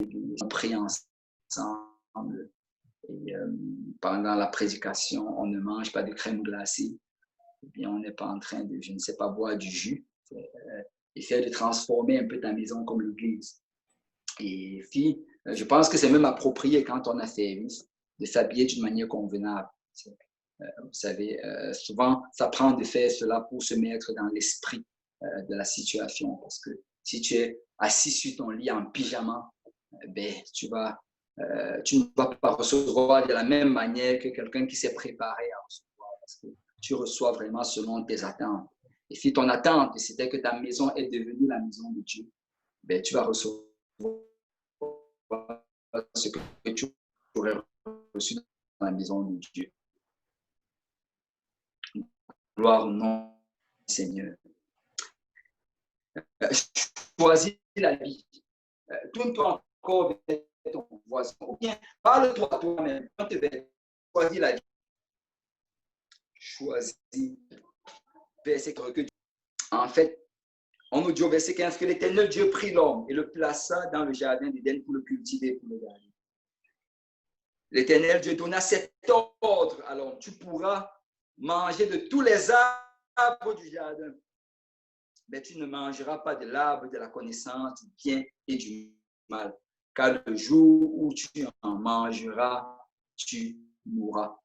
l'église, on prie ensemble. Et pendant la prédication, on ne mange pas de crème glacée. Eh bien, on n'est pas en train de, je ne sais pas, boire du jus. Essaie de transformer un peu ta maison comme l'église. Et puis, je pense que c'est même approprié quand on a service de s'habiller d'une manière convenable. Vous savez, souvent, ça prend de faire cela pour se mettre dans l'esprit de la situation. Parce que si tu es assis sur ton lit en pyjama, ben, tu ne vas pas recevoir de la même manière que quelqu'un qui s'est préparé à recevoir. Parce que tu reçois vraiment selon tes attentes. Et si ton attente, c'était que ta maison est devenue la maison de Dieu, ben, tu vas recevoir ce que tu aurais reçu dans la maison de Dieu. Gloire au nom du Seigneur. Choisis la vie. Tourne-toi encore vers ton voisin. Ou bien, parle-toi à toi-même. Choisis la vie. Choisis. Verset que en fait, on nous dit au verset 15 que l'Éternel Dieu prit l'homme et le plaça dans le jardin d'Éden pour le cultiver, pour le garder. L'Éternel Dieu donna cet ordre à l'homme. Tu pourras manger de tous les arbres du jardin, mais tu ne mangeras pas de l'arbre de la connaissance du bien et du mal, car le jour où tu en mangeras, tu mourras.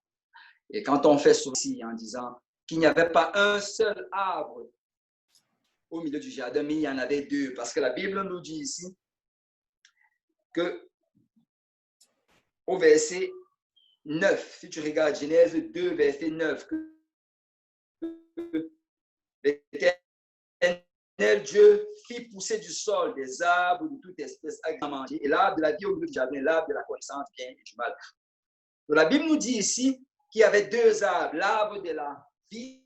Et quand on fait ceci en disant qu'il n'y avait pas un seul arbre au milieu du jardin, mais il y en avait deux, parce que la Bible nous dit ici que au verset 9, si tu regardes Genèse 2, verset 9, que l'Éternel Dieu fit pousser du sol des arbres de toute espèce à manger, et l'arbre de la vie au milieu du jardin, l'arbre de la connaissance du bien et du mal. Donc, la Bible nous dit ici qu'il y avait deux arbres, l'arbre de la vie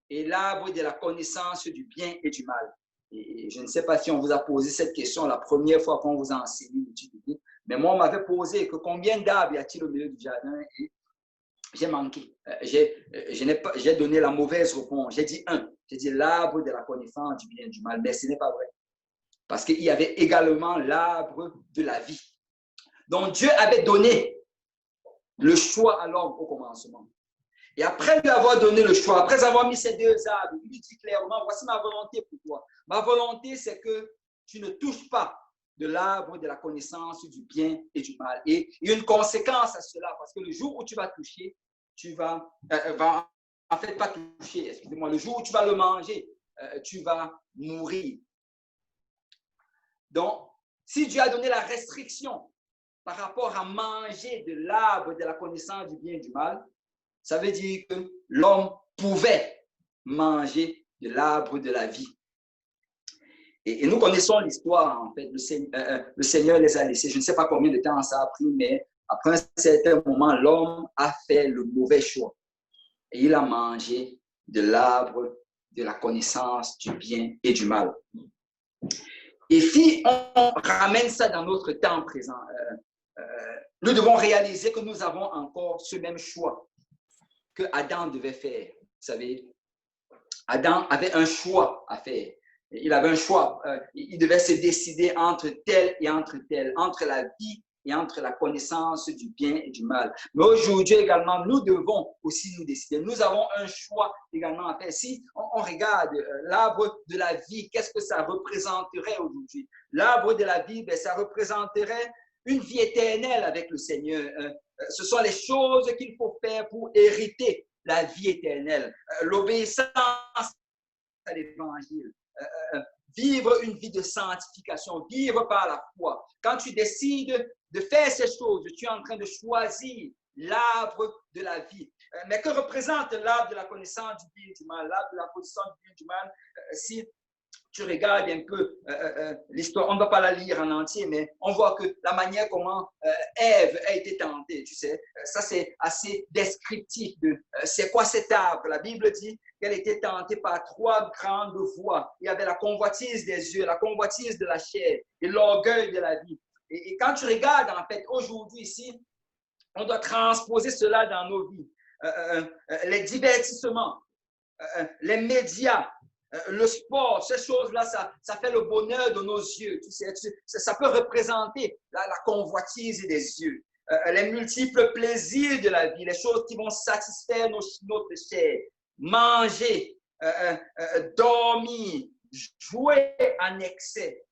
et l'arbre de la connaissance du bien et du mal. Et je ne sais pas si on vous a posé cette question la première fois qu'on vous a enseigné l'étude biblique, mais moi, on m'avait posé que combien d'arbres y a-t-il au milieu du jardin? Et j'ai manqué. J'ai donné la mauvaise réponse. J'ai dit un. J'ai dit l'arbre de la connaissance du bien et du mal, mais ce n'est pas vrai. Parce qu'il y avait également l'arbre de la vie. Donc, Dieu avait donné le choix à l'homme au commencement. Et après lui avoir donné le choix, après avoir mis ces deux arbres, il lui dit clairement, voici ma volonté pour toi. Ma volonté, c'est que tu ne touches pas de l'arbre de la connaissance du bien et du mal. Et il y a une conséquence à cela, parce que le jour où tu vas toucher, tu vas, en fait, pas toucher, excusez-moi, le jour où tu vas le manger, tu vas mourir. Donc, si Dieu a donné la restriction par rapport à manger de l'arbre de la connaissance du bien et du mal, ça veut dire que l'homme pouvait manger de l'arbre de la vie. Et nous connaissons l'histoire, en fait. Le Seigneur les a laissés. Je ne sais pas combien de temps ça a pris, mais après un certain moment, l'homme a fait le mauvais choix. Et il a mangé de l'arbre de la connaissance du bien et du mal. Et si on ramène ça dans notre temps présent, nous devons réaliser que nous avons encore ce même choix que Adam devait faire. Vous savez, Adam avait un choix à faire. Il avait un choix. Il devait se décider entre tel et entre tel, entre la vie et entre la connaissance du bien et du mal. Mais aujourd'hui également, nous devons aussi nous décider. Nous avons un choix également à faire. Si on regarde l'arbre de la vie, qu'est-ce que ça représenterait aujourd'hui? L'arbre de la vie, ben, ça représenterait une vie éternelle avec le Seigneur. Ce sont les choses qu'il faut faire pour hériter la vie éternelle. L'obéissance à l'évangile. Vivre une vie de sanctification, vivre par la foi. Quand tu décides de faire ces choses, tu es en train de choisir l'arbre de la vie. Mais que représente l'arbre de la connaissance du bien et du mal? L'arbre de la connaissance du bien et du mal, si tu regardes un peu l'histoire, on ne va pas la lire en entier, mais on voit que la manière comment Ève a été tentée, tu sais, ça c'est assez descriptif de c'est quoi cet arbre. La Bible dit qu'elle était tentée par trois grandes voies. Il y avait la convoitise des yeux, la convoitise de la chair et l'orgueil de la vie. Et quand tu regardes, en fait, aujourd'hui ici, on doit transposer cela dans nos vies. Les divertissements, les médias, le sport, ces choses-là, ça fait le bonheur de nos yeux. Tu sais, ça peut représenter la convoitise des yeux, les multiples plaisirs de la vie, les choses qui vont satisfaire notre chair. Manger, dormir, jouer en excès,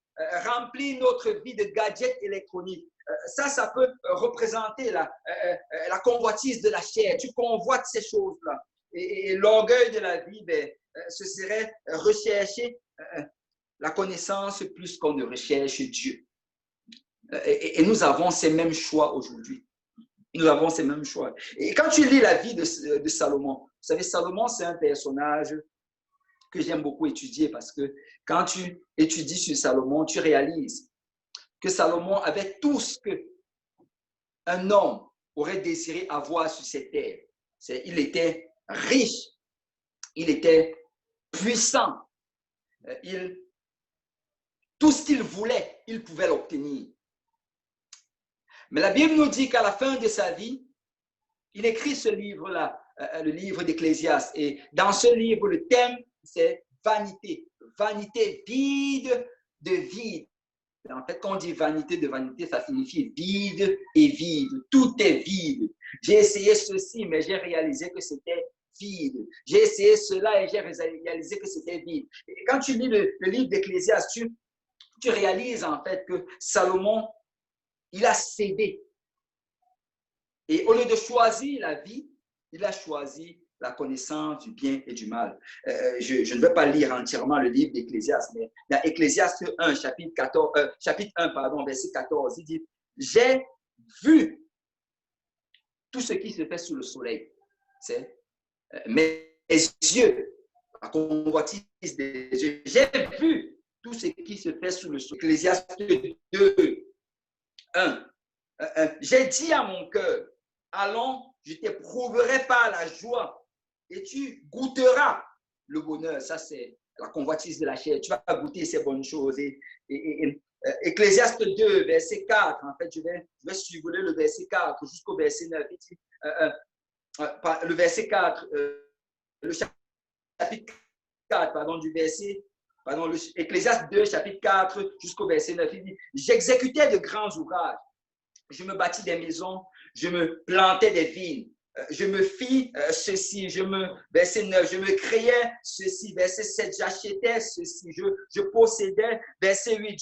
remplir notre vie de gadgets électroniques. Ça peut représenter la convoitise de la chair. Tu convoites ces choses-là. Et l'orgueil de la vie, ben, ce serait rechercher la connaissance plus qu'on ne recherche Dieu. Et nous avons ces mêmes choix aujourd'hui. Nous avons ces mêmes choix. Et quand tu lis la vie de Salomon, vous savez, Salomon, c'est un personnage que j'aime beaucoup étudier parce que quand tu étudies sur Salomon, tu réalises que Salomon avait tout ce qu'un homme aurait désiré avoir sur cette terre. Il était riche, il était puissant, tout ce qu'il voulait, il pouvait l'obtenir. Mais la Bible nous dit qu'à la fin de sa vie, il écrit ce livre-là, le livre d'Ecclésiaste. Et dans ce livre, le thème, c'est vanité. Vanité vide de vide. En fait, quand on dit vanité de vanité, ça signifie vide et vide. Tout est vide. J'ai essayé ceci, mais j'ai réalisé que c'était vide. J'ai essayé cela et j'ai réalisé que c'était vide. Et quand tu lis le livre d'Ecclésiaste, tu réalises en fait que Salomon, il a cédé. Et au lieu de choisir la vie, il a choisi la connaissance du bien et du mal. Je ne vais pas lire entièrement le livre d'Ecclésiaste, mais dans Ecclésiaste 1, chapitre 1, pardon, verset 14, il dit, « J'ai vu tout ce qui se fait sous le soleil. » C'est mes yeux, la convoitise des yeux. J'ai vu tout ce qui se fait sous le soleil. Ecclésiaste 2, 1. J'ai dit à mon cœur, allons, je t'éprouverai par la joie et tu goûteras le bonheur. Ça, c'est la convoitise de la chair. Tu vas goûter ces bonnes choses. Ecclésiaste 2, verset 4. En fait, je vais suivre le verset 4 jusqu'au verset 9. Le verset 4, le chapitre 4, pardon, du verset, pardon, Ecclésiaste 2, chapitre 4 jusqu'au verset 9. Il dit, j'exécutais de grands ouvrages. Je me bâtis des maisons, je me plantais des vignes, je me fis ceci, verset 9, je me créais ceci, verset 7, j'achetais ceci, je possédais, verset 8,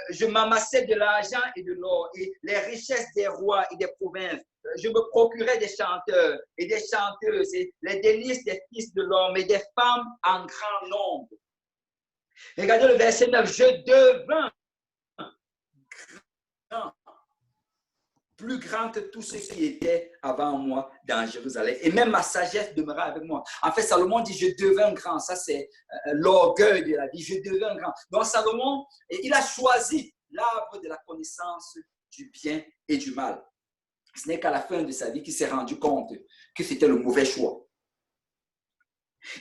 je m'amassais de l'argent et de l'or et les richesses des rois et des provinces. Je me procurais des chanteurs et des chanteuses et les délices des fils de l'homme et des femmes en grand nombre. Regardez le verset 9, je devins grand, plus grand que tout ce qui était avant moi dans Jérusalem. Et même ma sagesse demeura avec moi. En fait, Salomon dit, je devins grand. Ça, c'est l'orgueil de la vie. Je devins grand. Donc, Salomon, il a choisi l'arbre de la connaissance du bien et du mal. Ce n'est qu'à la fin de sa vie qu'il s'est rendu compte que c'était le mauvais choix.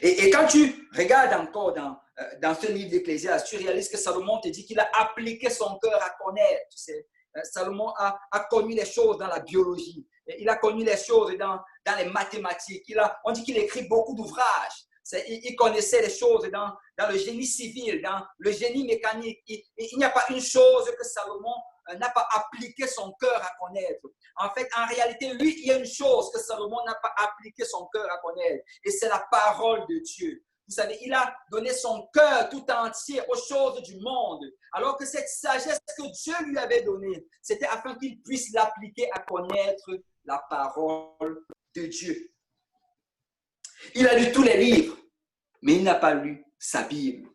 Et quand tu regardes encore dans ce livre d'Ecclésiaste, tu réalises que Salomon te dit qu'il a appliqué son cœur à connaître, tu sais. Salomon a connu les choses dans la biologie, il a connu les choses dans les mathématiques, on dit qu'il écrit beaucoup d'ouvrages, il connaissait les choses dans le génie civil, dans le génie mécanique. Il n'y a pas une chose que Salomon n'a pas appliqué son cœur à connaître. En fait, en réalité, lui, il y a une chose que Salomon n'a pas appliqué son cœur à connaître, et c'est la parole de Dieu. Vous savez, il a donné son cœur tout entier aux choses du monde, alors que cette sagesse que Dieu lui avait donnée, c'était afin qu'il puisse l'appliquer à connaître la parole de Dieu. Il a lu tous les livres, mais il n'a pas lu sa Bible.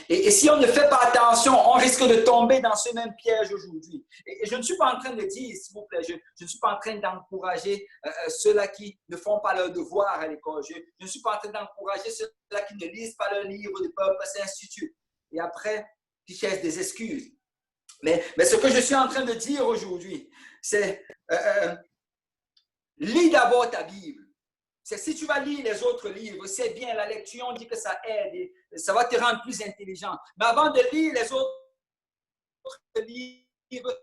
Et si on ne fait pas attention, on risque de tomber dans ce même piège aujourd'hui. Et je ne suis pas en train de dire, s'il vous plaît, je ne suis pas en train d'encourager ceux-là qui ne font pas leur devoir à l'école. Je ne suis pas en train d'encourager ceux-là qui ne lisent pas leur livre de Purpose Institute. Et après, qui cherchent des excuses. Mais ce que je suis en train de dire aujourd'hui, c'est lis d'abord ta Bible. C'est si tu vas lire les autres livres, c'est bien, la lecture, on dit que ça aide, et ça va te rendre plus intelligent. Mais avant de lire les autres livres,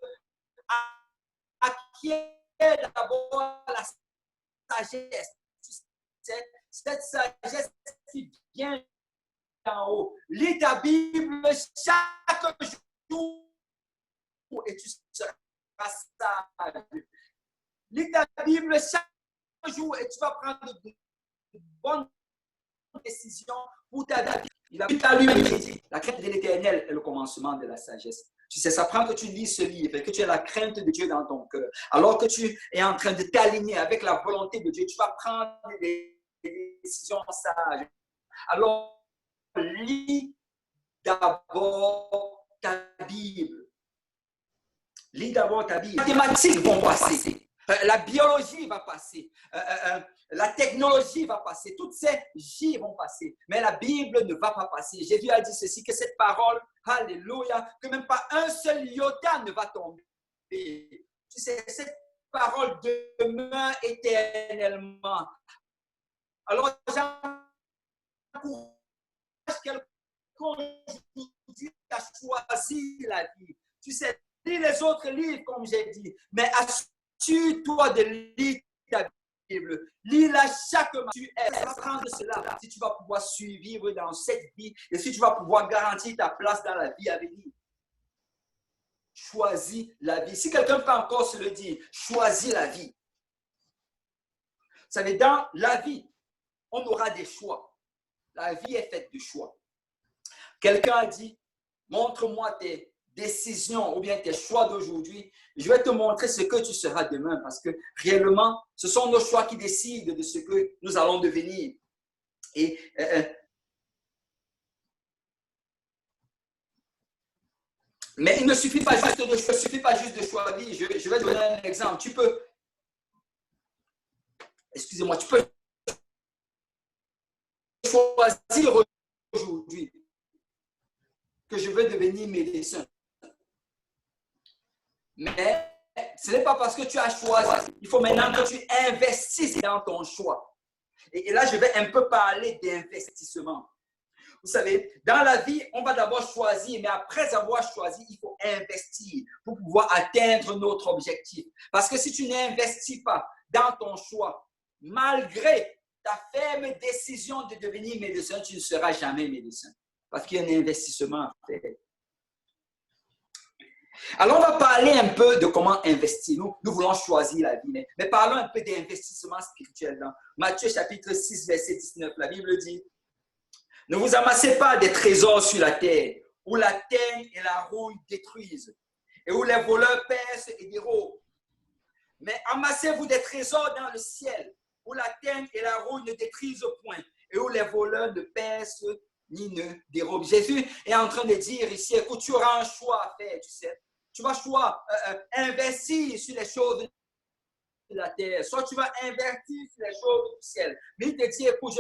acquiert d'abord la sagesse. Cette sagesse qui vient d'en haut. Lis ta Bible chaque jour et tu seras sage. Lis ta Bible chaque jour et tu vas prendre de bonnes décisions pour ta vie. Il a dit, la crainte de l'Éternel est le commencement de la sagesse. Tu sais, ça prend que tu lis ce livre et que tu aies la crainte de Dieu dans ton cœur. Alors que tu es en train de t'aligner avec la volonté de Dieu, tu vas prendre des décisions sages. Alors, lis d'abord ta Bible. Lis d'abord ta Bible. Les mathématiques vont passer. La biologie va passer. La technologie va passer. Toutes ces J vont passer. Mais la Bible ne va pas passer. Jésus a dit ceci, que cette parole, alléluia, que même pas un seul iota ne va tomber. Tu sais, cette parole demeure éternellement. Alors, j'encourage quelqu'un aujourd'hui à choisir la vie. Tu sais, lis les autres livres, comme j'ai dit, mais assure-toi de lire ta Bible. Lis-la chaque matin. Tu es apprendre cela si tu vas pouvoir survivre dans cette vie et si tu vas pouvoir garantir ta place dans la vie à venir. Choisis la vie. Si quelqu'un peut encore se le dire, choisis la vie. Vous savez, dans la vie, on aura des choix. La vie est faite de choix. Quelqu'un a dit, montre-moi tes décisions ou bien tes choix d'aujourd'hui. Je vais te montrer ce que tu seras demain parce que réellement, ce sont nos choix qui décident de ce que nous allons devenir. Et mais il ne suffit pas juste de choisir. Je vais te donner un exemple. Tu peux, excusez-moi, tu peux choisir aujourd'hui que je veux devenir médecin. Mais ce n'est pas parce que tu as choisi. Il faut maintenant que tu investisses dans ton choix. Et là, je vais un peu parler d'investissement. Vous savez, dans la vie, on va d'abord choisir, mais après avoir choisi, il faut investir pour pouvoir atteindre notre objectif. Parce que si tu n'investis pas dans ton choix, malgré ta ferme décision de devenir médecin, tu ne seras jamais médecin. Parce qu'il y a un investissement à faire. Alors, on va parler un peu de comment investir. Nous voulons choisir la vie, mais parlons un peu d'investissement spirituel. Dans Matthieu chapitre 6, verset 19, la Bible dit, « Ne vous amassez pas des trésors sur la terre, où la teigne et la rouille détruisent, et où les voleurs percent et dérobent. Mais amassez-vous des trésors dans le ciel, où la teigne et la rouille ne détruisent point, et où les voleurs ne percent ni ne dérobent. » Jésus est en train de dire ici, écoute, tu auras un choix à faire, tu sais. Tu vas investir sur les choses de la terre, soit tu vas investir sur les choses du ciel. Mais il te dit, écoute,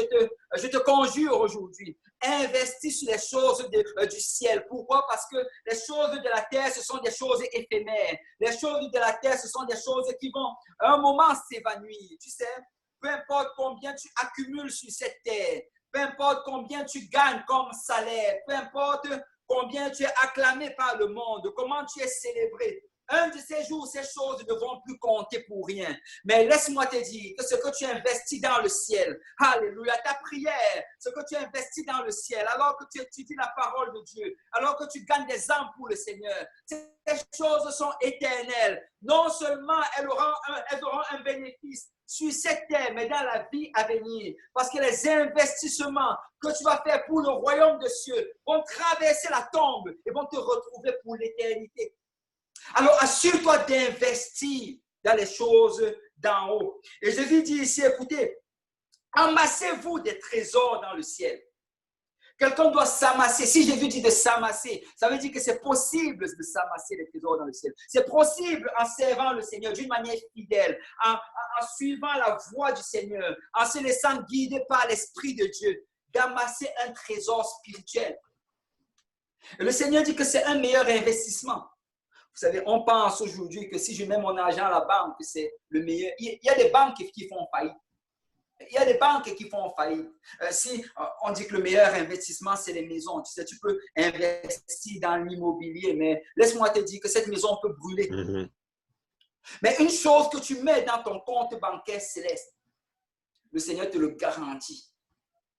je te conjure aujourd'hui, investis sur les choses du ciel. Pourquoi? Parce que les choses de la terre, ce sont des choses éphémères. Les choses de la terre, ce sont des choses qui vont à un moment s'évanouir. Tu sais, peu importe combien tu accumules sur cette terre, peu importe combien tu gagnes comme salaire, peu importe combien tu es acclamé par le monde, comment tu es célébré. Un de ces jours, ces choses ne vont plus compter pour rien. Mais laisse-moi te dire que ce que tu investis dans le ciel, alléluia, ta prière, ce que tu investis dans le ciel, alors que tu étudies la parole de Dieu, alors que tu gagnes des âmes pour le Seigneur, ces choses sont éternelles. Non seulement elles auront un bénéfice sur cette terre, mais dans la vie à venir. Parce que les investissements que tu vas faire pour le royaume de cieux vont traverser la tombe et vont te retrouver pour l'éternité. Alors, assure-toi d'investir dans les choses d'en haut. Et Jésus dit ici, écoutez, amassez-vous des trésors dans le ciel. Quelqu'un doit s'amasser. Si Jésus dit de s'amasser, ça veut dire que c'est possible de s'amasser des trésors dans le ciel. C'est possible en servant le Seigneur d'une manière fidèle, en suivant la voie du Seigneur, en se laissant guider par l'Esprit de Dieu, d'amasser un trésor spirituel. Et le Seigneur dit que c'est un meilleur investissement. Vous savez, on pense aujourd'hui que si je mets mon argent à la banque, c'est le meilleur. Il y a des banques qui font faillite. Il y a des banques qui font faillite. Si on dit que le meilleur investissement, c'est les maisons, tu sais, tu peux investir dans l'immobilier, mais laisse-moi te dire que cette maison peut brûler. Mm-hmm. Mais une chose que tu mets dans ton compte bancaire céleste, le Seigneur te le garantit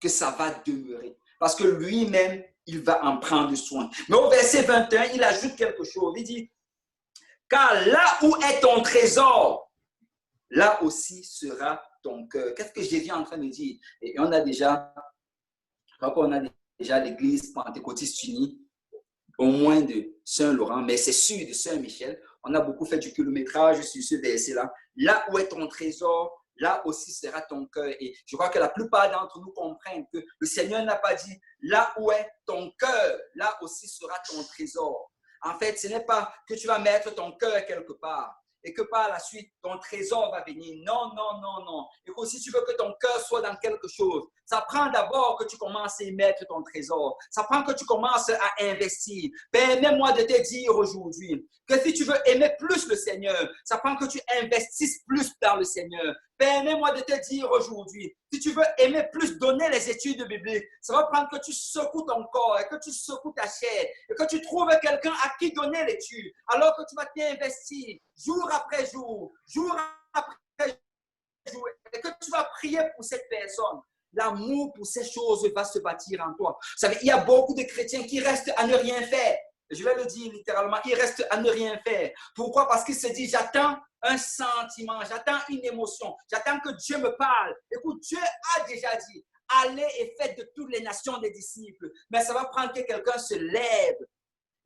que ça va demeurer. parce que lui-même, il va en prendre soin. Mais au verset 21, il ajoute quelque chose. Il dit, car là où est ton trésor, là aussi sera ton cœur. Qu'est-ce que Jésus est en train de dire? Et on a déjà, je crois qu'on a déjà l'église pentecôtiste unie, au moins de Saint-Laurent, mais c'est sûr de Saint-Michel. On a beaucoup fait du kilométrage sur ce verset-là. Là où est ton trésor, là aussi sera ton cœur. Et je crois que la plupart d'entre nous comprennent que le Seigneur n'a pas dit, là où est ton cœur, là aussi sera ton trésor. En fait, ce n'est pas que tu vas mettre ton cœur quelque part et que par la suite, ton trésor va venir. Non, non, non, non. Et que si tu veux que ton cœur soit dans quelque chose, ça prend d'abord que tu commences à y mettre ton trésor. Ça prend que tu commences à investir. Permets-moi de te dire aujourd'hui que si tu veux aimer plus le Seigneur, ça prend que tu investisses plus dans le Seigneur. Permets-moi de te dire aujourd'hui, si tu veux aimer plus donner les études bibliques, ça va prendre que tu secoues ton corps et que tu secoues ta chair et que tu trouves quelqu'un à qui donner l'étude alors que tu vas t'investir jour après jour après jour et que tu vas prier pour cette personne. L'amour pour ces choses va se bâtir en toi. Vous savez, il y a beaucoup de chrétiens qui restent à ne rien faire. Je vais le dire littéralement, ils restent à ne rien faire. Pourquoi? Parce qu'ils se disent, j'attends un sentiment, j'attends une émotion, j'attends que Dieu me parle. Écoute, Dieu a déjà dit, allez et faites de toutes les nations des disciples. Mais ça va prendre que quelqu'un se lève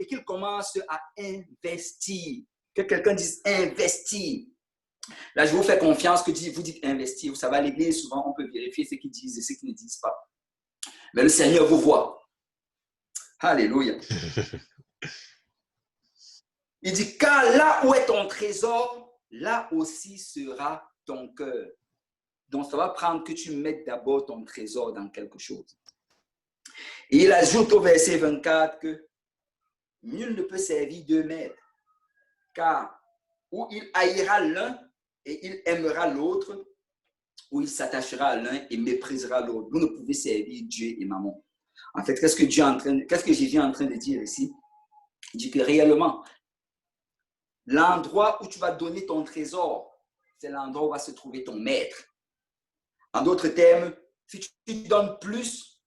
et qu'il commence à investir. Que quelqu'un dise investir. Là, je vous fais confiance que vous dites investir. Vous savez, à l'église, souvent, on peut vérifier ce qu'ils disent et ce qu'ils ne disent pas. Mais le Seigneur vous voit. Alléluia. Il dit, car là où est ton trésor, là aussi sera ton cœur. Donc, ça va prendre que tu mettes d'abord ton trésor dans quelque chose. Et il ajoute au verset 24 que nul ne peut servir deux maîtres, car ou il haïra l'un et il aimera l'autre, ou il s'attachera à l'un et méprisera l'autre. Vous ne pouvez servir Dieu et Mammon. En fait, qu'est-ce que Jésus est en train de dire ici? Il dit que réellement, l'endroit où tu vas donner ton trésor, c'est l'endroit où va se trouver ton maître. En d'autres termes, si tu donnes plus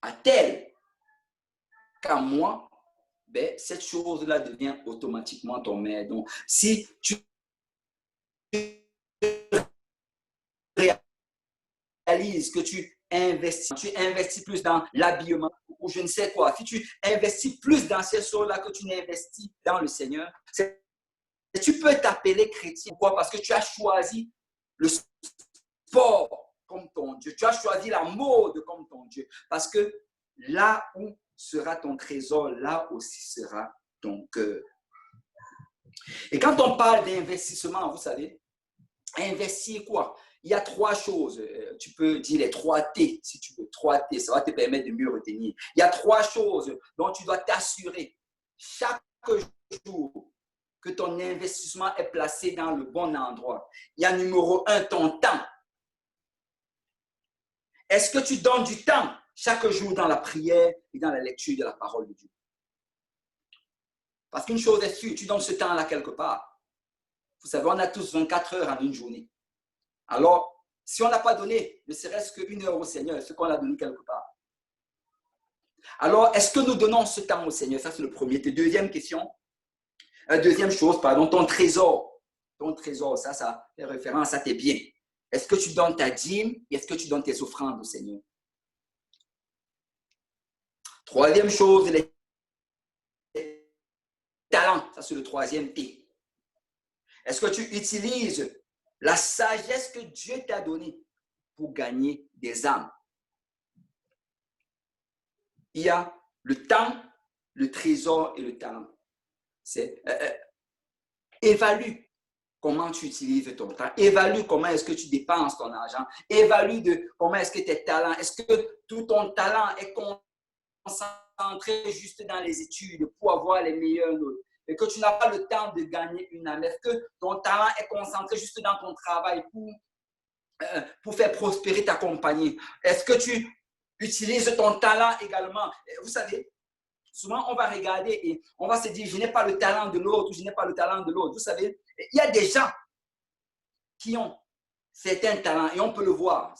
à tel qu'à moi, ben, cette chose-là devient automatiquement ton maître. Donc, si tu réalises que tu investis plus dans l'habillement ou je ne sais quoi, si tu investis plus dans ces choses-là que tu n'investis dans le Seigneur, tu peux t'appeler chrétien. Pourquoi? Parce que tu as choisi le sport comme ton Dieu. Tu as choisi la mode comme ton Dieu. Parce que là où sera ton trésor, là aussi sera ton cœur. Et quand on parle d'investissement, vous savez, investir quoi? Il y a trois choses. Tu peux dire les 3 T, si tu veux. 3 T, ça va te permettre de mieux retenir. Il y a 3 choses dont tu dois t'assurer chaque jour que ton investissement est placé dans le bon endroit. Il y a numéro 1, ton temps. Est-ce que tu donnes du temps chaque jour dans la prière et dans la lecture de la parole de Dieu? Parce qu'une chose est sûre, tu donnes ce temps-là quelque part. Vous savez, on a tous 24 heures en une journée. Alors, si on n'a pas donné, ne serait-ce qu'une heure au Seigneur, ce qu'on a donné quelque part. Alors, est-ce que nous donnons ce temps au Seigneur? Ça, c'est le premier. Deuxième question. Deuxième chose, pardon, ton trésor. Ton trésor, ça fait référence à tes biens. Est-ce que tu donnes ta dîme et est-ce que tu donnes tes offrandes au Seigneur? Troisième chose, les talents. Ça, c'est le troisième T. Est-ce que tu utilises la sagesse que Dieu t'a donnée pour gagner des âmes? Il y a le temps, le trésor et le talent. C'est évalue comment tu utilises ton temps. Évalue comment est-ce que tu dépenses ton argent. Évalue comment est-ce que tes talents, est-ce que tout ton talent est concentré juste dans les études pour avoir les meilleures notes. Et que tu n'as pas le temps de gagner une âme. Est-ce que ton talent est concentré juste dans ton travail pour faire prospérer ta compagnie? Est-ce que tu utilises ton talent également? Vous savez, souvent on va regarder et on va se dire, je n'ai pas le talent de l'autre ou je n'ai pas le talent de l'autre. Vous savez, il y a des gens qui ont certains talents, et on peut le voir,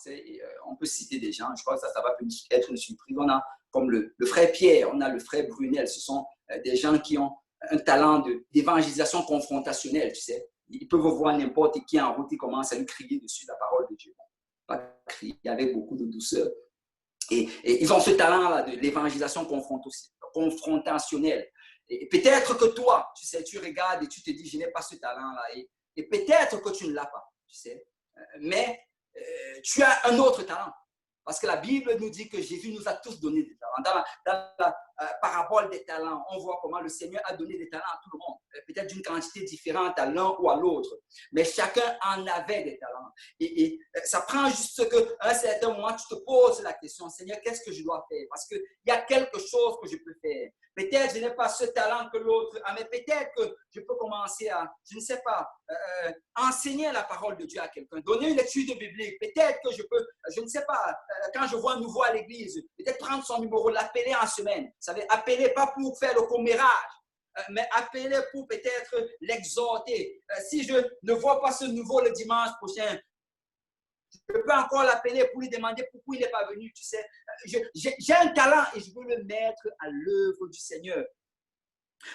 on peut citer des gens, je crois que ça va être une surprise. On a comme le frère Pierre, on a le frère Brunel, ce sont des gens qui ont un talent d'évangélisation confrontationnelle, tu sais. Ils peuvent voir n'importe qui en route, ils commencent à lui crier dessus la parole de Dieu. Pas crier, avec beaucoup de douceur. Et ils ont ce talent-là de l'évangélisation confrontationnelle. Et peut-être que toi, tu sais, tu regardes et tu te dis, je n'ai pas ce talent-là. Et peut-être que tu ne l'as pas, tu sais. Mais tu as un autre talent. Parce que la Bible nous dit que Jésus nous a tous donné des talents. Dans la parabole des talents, on voit comment le Seigneur a donné des talents à tout le monde. Peut-être d'une quantité différente à l'un ou à l'autre. Mais chacun en avait des talents. Et ça prend juste qu'à un certain moment, tu te poses la question, Seigneur, qu'est-ce que je dois faire? Parce qu'il y a quelque chose que je peux faire. Peut-être je n'ai pas ce talent que l'autre a, mais peut-être que je peux commencer à, je ne sais pas, enseigner la parole de Dieu à quelqu'un, donner une étude biblique. Peut-être que je peux, je ne sais pas, quand je vois un nouveau à l'église, peut-être prendre son numéro, l'appeler en semaine. Vous savez, appeler pas pour faire le commérage, mais appeler pour peut-être l'exhorter. Si je ne vois pas ce nouveau le dimanche prochain, je peux encore l'appeler pour lui demander pourquoi il n'est pas venu, tu sais. J'ai un talent et je veux le mettre à l'œuvre du Seigneur.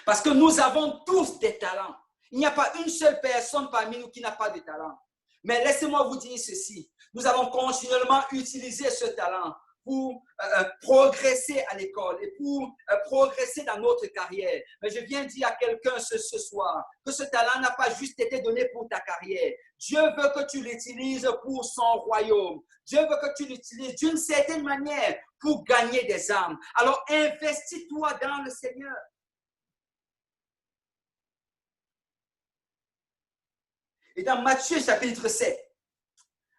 Parce que nous avons tous des talents. Il n'y a pas une seule personne parmi nous qui n'a pas de talent. Mais laissez-moi vous dire ceci. Nous avons continuellement utilisé ce talent pour progresser à l'école et pour progresser dans notre carrière. Mais je viens dire à quelqu'un ce soir que ce talent n'a pas juste été donné pour ta carrière. Dieu veut que tu l'utilises pour son royaume. Dieu veut que tu l'utilises d'une certaine manière pour gagner des âmes. Alors, investis-toi dans le Seigneur. Et dans Matthieu chapitre 7,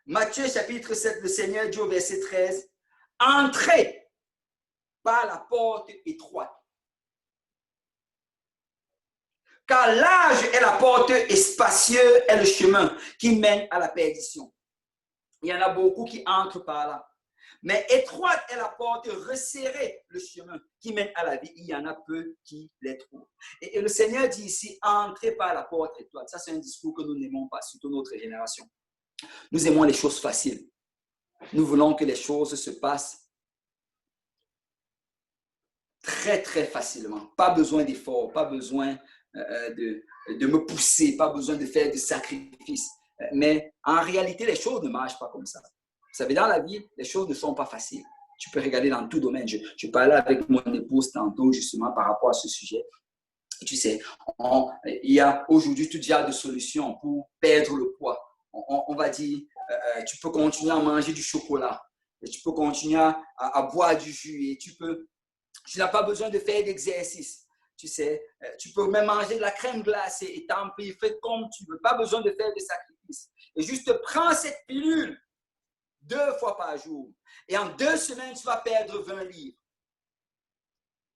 le Seigneur dit au verset 13, « Entrez par la porte étroite, car large est la porte et spacieux est le chemin qui mène à la perdition. » Il y en a beaucoup qui entrent par là. Mais étroite est la porte, resserré le chemin qui mène à la vie. Il y en a peu qui les trouvent. Et le Seigneur dit ici, entrez par la porte étroite. Ça, c'est un discours que nous n'aimons pas, surtout notre génération. Nous aimons les choses faciles. Nous voulons que les choses se passent très, très facilement. Pas besoin d'efforts, pas besoin de me pousser, pas besoin de faire des sacrifices. Mais en réalité, les choses ne marchent pas comme ça. Vous savez, dans la vie, les choses ne sont pas faciles. Tu peux regarder dans tout domaine. Je parlais avec mon épouse tantôt, justement, par rapport à ce sujet. Et tu sais, il y a aujourd'hui tout genre de solutions pour perdre le poids. On va dire, tu peux continuer à manger du chocolat, et tu peux continuer à boire du jus, et tu n'as pas besoin de faire d'exercice. Tu sais, tu peux même manger de la crème glacée et tant pis, fais comme tu veux. Pas besoin de faire de sacrifices. Et juste prends cette pilule 2 fois par jour. Et en 2 semaines, tu vas perdre 20 livres.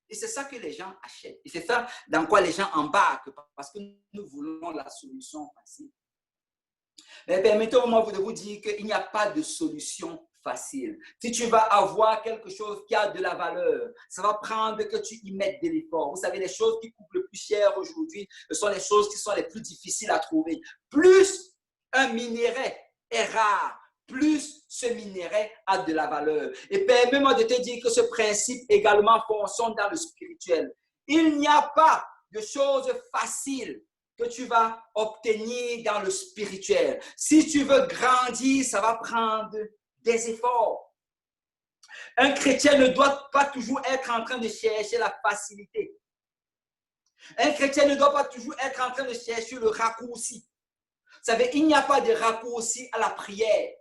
Et c'est ça que les gens achètent. Et c'est ça dans quoi les gens embarquent. Parce que nous voulons la solution facile. Mais permettez-moi de vous dire qu'il n'y a pas de solution facile. Si tu vas avoir quelque chose qui a de la valeur, ça va prendre que tu y mettes de l'effort. Vous savez, les choses qui coûtent le plus cher aujourd'hui, ce sont les choses qui sont les plus difficiles à trouver. Plus un minerai est rare, plus ce minerai a de la valeur. Et permets-moi de te dire que ce principe également fonctionne dans le spirituel. Il n'y a pas de choses faciles que tu vas obtenir dans le spirituel. Si tu veux grandir, ça va prendre des efforts. Un chrétien ne doit pas toujours être en train de chercher la facilité. Un chrétien ne doit pas toujours être en train de chercher le raccourci. Vous savez, il n'y a pas de raccourci à la prière.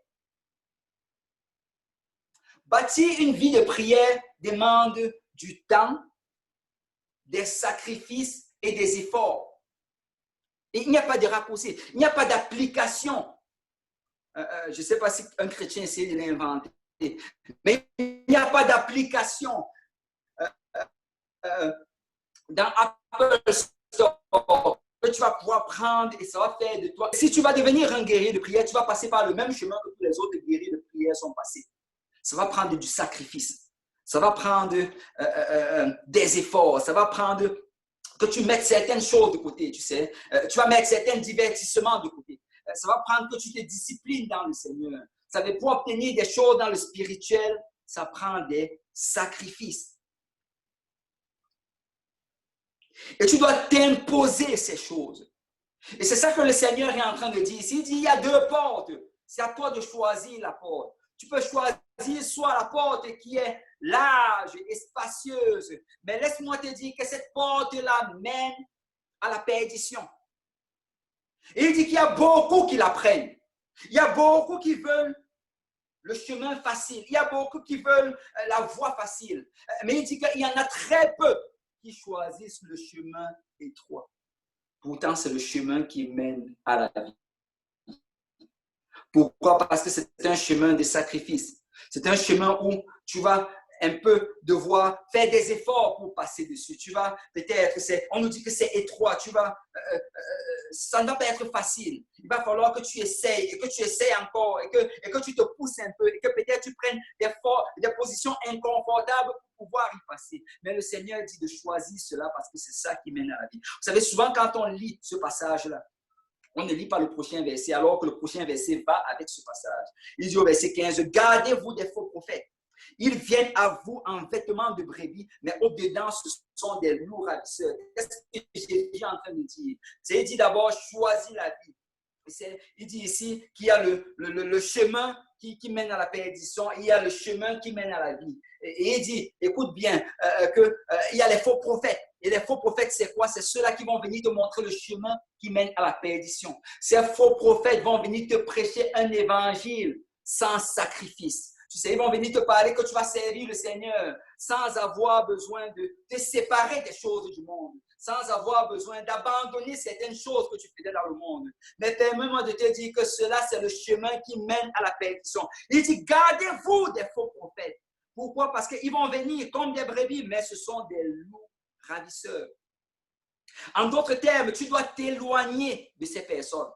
Bâtir une vie de prière demande du temps, des sacrifices et des efforts. Et il n'y a pas de raccourci, il n'y a pas d'application. Je ne sais pas si un chrétien essaie de l'inventer, mais il n'y a pas d'application dans Apple Store que tu vas pouvoir prendre et ça va faire de toi. Si tu vas devenir un guerrier de prière, tu vas passer par le même chemin que tous les autres guerriers de prière sont passés. Ça va prendre du sacrifice, ça va prendre des efforts, ça va prendre que tu mettes certaines choses de côté, tu sais. Tu vas mettre certains divertissements de côté. ça va prendre que tu te disciplines dans le Seigneur. Ça veut pour obtenir des choses dans le spirituel, ça prend des sacrifices. Et tu dois t'imposer ces choses. Et c'est ça que le Seigneur est en train de dire ici. Il dit, il y a deux portes. C'est à toi de choisir la porte. Tu peux choisir soit la porte qui est large et spacieuse, mais laisse-moi te dire que cette porte-là mène à la perdition. Et il dit qu'il y a beaucoup qui la prennent. Il y a beaucoup qui veulent le chemin facile. Il y a beaucoup qui veulent la voie facile. Mais il dit qu'il y en a très peu qui choisissent le chemin étroit. Pourtant, c'est le chemin qui mène à la vie. Pourquoi? Parce que c'est un chemin de sacrifice. C'est un chemin où tu vas un peu devoir faire des efforts pour passer dessus. Tu vas peut-être, on nous dit que c'est étroit, ça ne va pas être facile. Il va falloir que tu essayes et que tu essayes encore et que tu te pousses un peu et que peut-être tu prennes des positions inconfortables pour pouvoir y passer. Mais le Seigneur dit de choisir cela parce que c'est ça qui mène à la vie. Vous savez, souvent quand on lit ce passage-là, on ne lit pas le prochain verset alors que le prochain verset va avec ce passage. Il dit au verset 15, « Gardez-vous des faux prophètes. Ils viennent à vous en vêtements de brebis, mais au-dedans, ce sont des loups ravisseurs. » Qu'est-ce que Jésus est en train de dire? Il dit d'abord, choisis la vie. Il dit ici qu'il y a le chemin qui mène à la perdition, il y a le chemin qui mène à la vie. Et il dit, écoute bien, qu'il y a les faux prophètes. Et les faux prophètes, c'est quoi? C'est ceux-là qui vont venir te montrer le chemin qui mène à la perdition. Ces faux prophètes vont venir te prêcher un évangile sans sacrifice. Tu sais, ils vont venir te parler que tu vas servir le Seigneur sans avoir besoin de te séparer des choses du monde, sans avoir besoin d'abandonner certaines choses que tu faisais dans le monde. Mais permets-moi de te dire que cela, c'est le chemin qui mène à la perdition. Il dit, gardez-vous des faux prophètes. Pourquoi? Parce qu'ils vont venir comme des brebis, mais ce sont des loups ravisseurs. En d'autres termes, tu dois t'éloigner de ces personnes.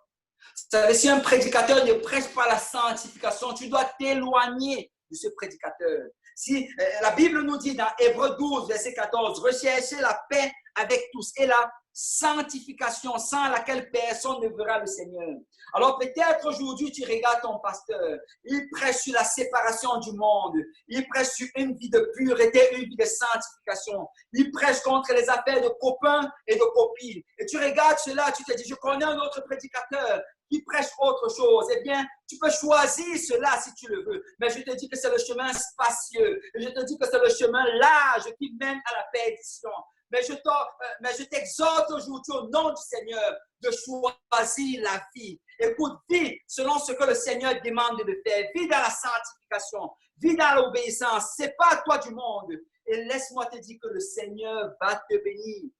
Si un prédicateur ne prêche pas la sanctification, tu dois t'éloigner de ce prédicateur. Si la Bible nous dit dans Hébreux 12, verset 14, recherchez la paix avec tous et la sanctification sans laquelle personne ne verra le Seigneur. Alors peut-être aujourd'hui tu regardes ton pasteur, il prêche sur la séparation du monde, il prêche sur une vie de pureté, une vie de sanctification, il prêche contre les affaires de copains et de copines. Et tu regardes cela, tu te dis, je connais un autre prédicateur qui prêche autre chose. Eh bien, tu peux choisir cela si tu le veux. Mais je te dis que c'est le chemin spacieux. Et je te dis que c'est le chemin large qui mène à la perdition. Mais je t'exhorte aujourd'hui au nom du Seigneur de choisir la vie. Écoute, vis selon ce que le Seigneur demande de faire. Vis dans la sanctification. Vis dans l'obéissance. Sépare-toi du monde. Et laisse-moi te dire que le Seigneur va te bénir.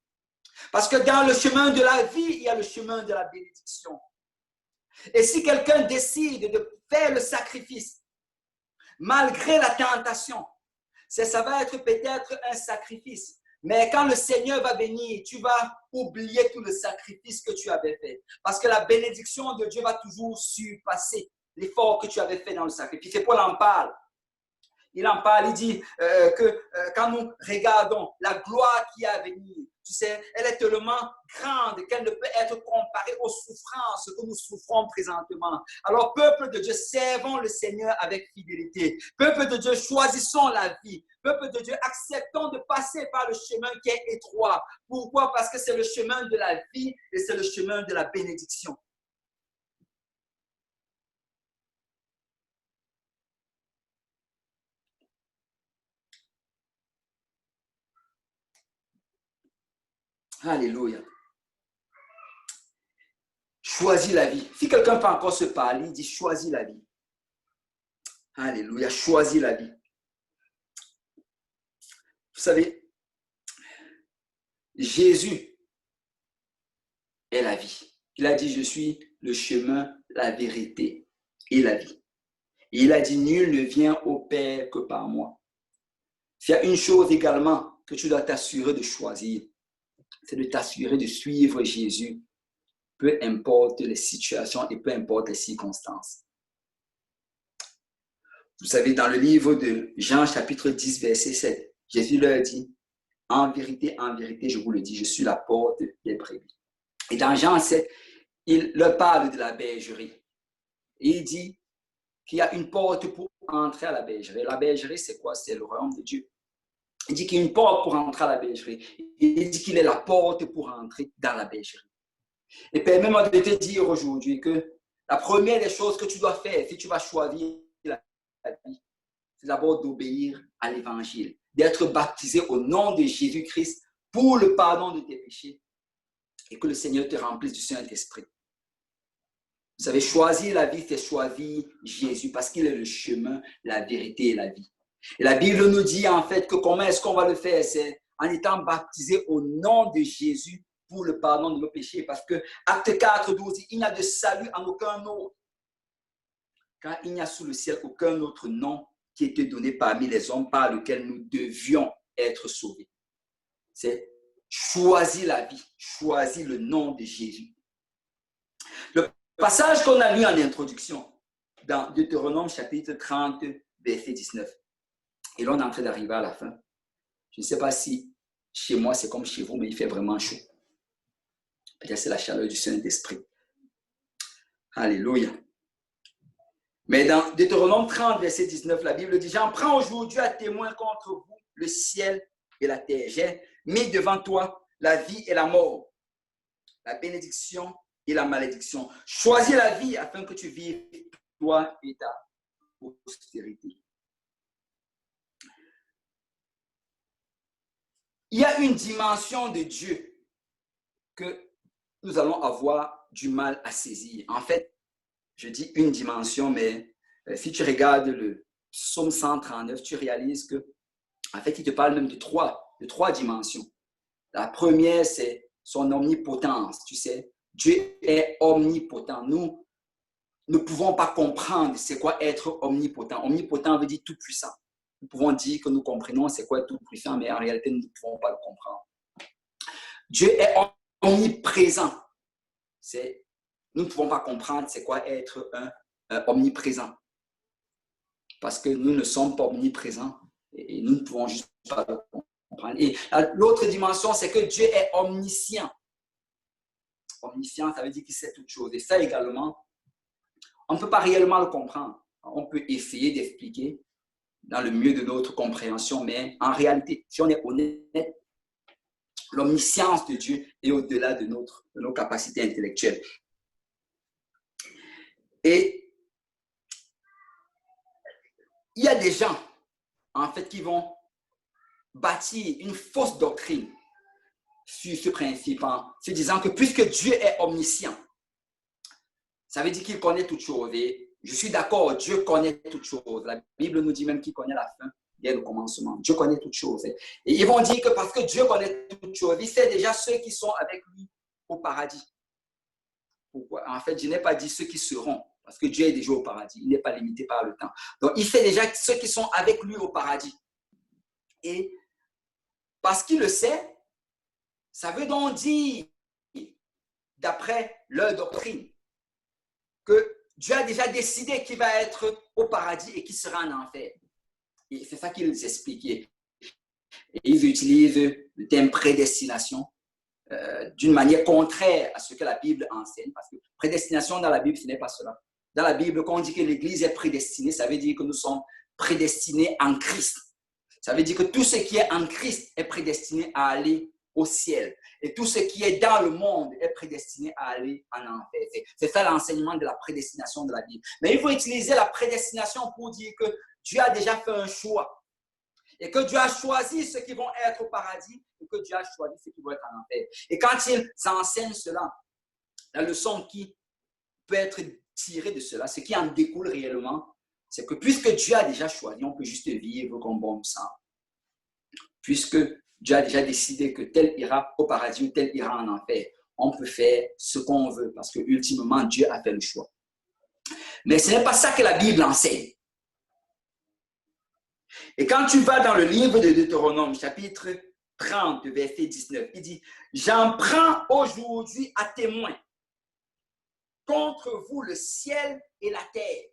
Parce que dans le chemin de la vie, il y a le chemin de la bénédiction. Et si quelqu'un décide de faire le sacrifice, malgré la tentation, ça va être peut-être un sacrifice. Mais quand le Seigneur va venir, tu vas oublier tout le sacrifice que tu avais fait. Parce que la bénédiction de Dieu va toujours surpasser l'effort que tu avais fait dans le sacrifice. Et Paul en parle. Il en parle, il dit que quand nous regardons la gloire qui est à venir, tu sais, elle est tellement grande qu'elle ne peut être comparée aux souffrances que nous souffrons présentement. Alors, peuple de Dieu, servons le Seigneur avec fidélité. Peuple de Dieu, choisissons la vie. Peuple de Dieu, acceptons de passer par le chemin qui est étroit. Pourquoi? Parce que c'est le chemin de la vie et c'est le chemin de la bénédiction. Alléluia. Choisis la vie. Si quelqu'un peut encore se parler, il dit choisis la vie. Alléluia, choisis la vie. Vous savez, Jésus est la vie. Il a dit, je suis le chemin, la vérité et la vie. Et il a dit, nul ne vient au Père que par moi. Il y a une chose également que tu dois t'assurer de choisir, c'est de t'assurer de suivre Jésus, peu importe les situations et peu importe les circonstances. Vous savez, dans le livre de Jean, chapitre 10, verset 7, Jésus leur dit, en vérité, je vous le dis, je suis la porte des brebis. Et dans Jean 7, il leur parle de la bergerie. Et il dit qu'il y a une porte pour entrer à la bergerie. La bergerie, c'est quoi? C'est le royaume de Dieu. Il dit qu'il y a une porte pour entrer à la bergerie. Il dit qu'il est la porte pour entrer dans la bergerie. Et permets-moi de te dire aujourd'hui que la première des choses que tu dois faire si tu vas choisir la vie, c'est d'abord d'obéir à l'évangile, d'être baptisé au nom de Jésus-Christ pour le pardon de tes péchés et que le Seigneur te remplisse du Saint-Esprit. Vous savez, choisir la vie, c'est choisir Jésus parce qu'il est le chemin, la vérité et la vie. Et la Bible nous dit en fait que comment est-ce qu'on va le faire? C'est en étant baptisé au nom de Jésus pour le pardon de nos péchés. Parce que Acte 4, 12 dit, il n'y a de salut en aucun autre. Car il n'y a sous le ciel aucun autre nom qui ait été donné parmi les hommes par lequel nous devions être sauvés. C'est choisir la vie, choisir le nom de Jésus. Le passage qu'on a lu en introduction, dans Deutéronome chapitre 30, verset 19. Et là, on est en train d'arriver à la fin. Je ne sais pas si chez moi, c'est comme chez vous, mais il fait vraiment chaud. Peut-être c'est la chaleur du Saint-Esprit. Alléluia. Mais dans Deutéronome 30, verset 19, la Bible dit, « J'en prends aujourd'hui à témoin contre vous le ciel et la terre. J'ai mis devant toi la vie et la mort, la bénédiction et la malédiction. Choisis la vie afin que tu vives, toi et ta postérité. » Il y a une dimension de Dieu que nous allons avoir du mal à saisir. En fait, je dis une dimension, mais si tu regardes le psaume 139, tu réalises que, en fait, il te parle même de trois dimensions. La première, c'est son omnipotence. Tu sais, Dieu est omnipotent. Nous ne pouvons pas comprendre c'est quoi être omnipotent. Omnipotent veut dire tout puissant. Nous pouvons dire que nous comprenons c'est quoi tout puissant, mais en réalité, nous ne pouvons pas le comprendre. Dieu est omniprésent. Nous ne pouvons pas comprendre c'est quoi être un omniprésent. Parce que nous ne sommes pas omniprésents et nous ne pouvons juste pas le comprendre. Et l'autre dimension, c'est que Dieu est omniscient. Omniscient, ça veut dire qu'il sait toutes choses. Et ça également, on ne peut pas réellement le comprendre. On peut essayer d'expliquer dans le mieux de notre compréhension, mais en réalité, si on est honnête, l'omniscience de Dieu est au-delà de nos capacités intellectuelles. Et il y a des gens, en fait, qui vont bâtir une fausse doctrine sur ce principe en se disant que puisque Dieu est omniscient, ça veut dire qu'il connaît toutes choses. Et je suis d'accord, Dieu connaît toutes choses. La Bible nous dit même qu'il connaît la fin dès le commencement. Dieu connaît toutes choses. Et ils vont dire que parce que Dieu connaît toutes choses, il sait déjà ceux qui sont avec lui au paradis. Pourquoi? En fait, je n'ai pas dit ceux qui seront, parce que Dieu est déjà au paradis. Il n'est pas limité par le temps. Donc, il sait déjà ceux qui sont avec lui au paradis. Et parce qu'il le sait, ça veut donc dire, d'après leur doctrine, que Dieu a déjà décidé qui va être au paradis et qui sera en enfer. Et c'est ça qu'ils expliquaient. Et ils utilisent le terme prédestination d'une manière contraire à ce que la Bible enseigne. Parce que prédestination dans la Bible, ce n'est pas cela. Dans la Bible, quand on dit que l'Église est prédestinée, ça veut dire que nous sommes prédestinés en Christ. Ça veut dire que tout ce qui est en Christ est prédestiné à aller au ciel. Et tout ce qui est dans le monde est prédestiné à aller en enfer. C'est ça l'enseignement de la prédestination de la Bible. Mais il faut utiliser la prédestination pour dire que Dieu a déjà fait un choix. Et que Dieu a choisi ceux qui vont être au paradis et que Dieu a choisi ceux qui vont être en enfer. Et quand ils enseignent cela, la leçon qui peut être tirée de cela, ce qui en découle réellement, c'est que puisque Dieu a déjà choisi, on peut juste vivre comme bon sang. Puisque Dieu a déjà décidé que tel ira au paradis ou tel ira en enfer, on peut faire ce qu'on veut parce que ultimement, Dieu a fait le choix. Mais ce n'est pas ça que la Bible enseigne. Et quand tu vas dans le livre de Deutéronome, chapitre 30, verset 19, il dit « J'en prends aujourd'hui à témoin contre vous le ciel et la terre. »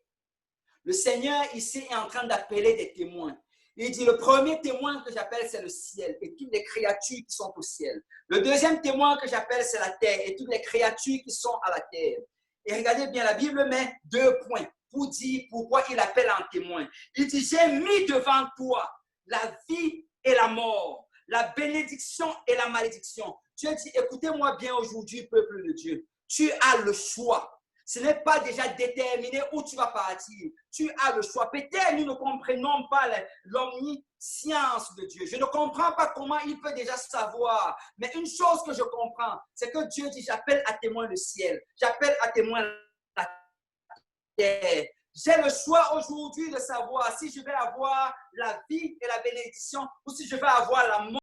Le Seigneur ici est en train d'appeler des témoins. Il dit, le premier témoin que j'appelle, c'est le ciel et toutes les créatures qui sont au ciel. Le deuxième témoin que j'appelle, c'est la terre et toutes les créatures qui sont à la terre. Et regardez bien, la Bible met 2 points pour dire pourquoi il appelle un témoin. Il dit, j'ai mis devant toi la vie et la mort, la bénédiction et la malédiction. Dieu dit, écoutez-moi bien aujourd'hui, peuple de Dieu. Tu as le choix. Ce n'est pas déjà déterminé où tu vas partir. Tu as le choix. Peut-être nous ne comprenons pas l'omniscience de Dieu. Je ne comprends pas comment il peut déjà savoir. Mais une chose que je comprends, c'est que Dieu dit, j'appelle à témoin le ciel. J'appelle à témoin la terre. J'ai le choix aujourd'hui de savoir si je vais avoir la vie et la bénédiction ou si je vais avoir la mort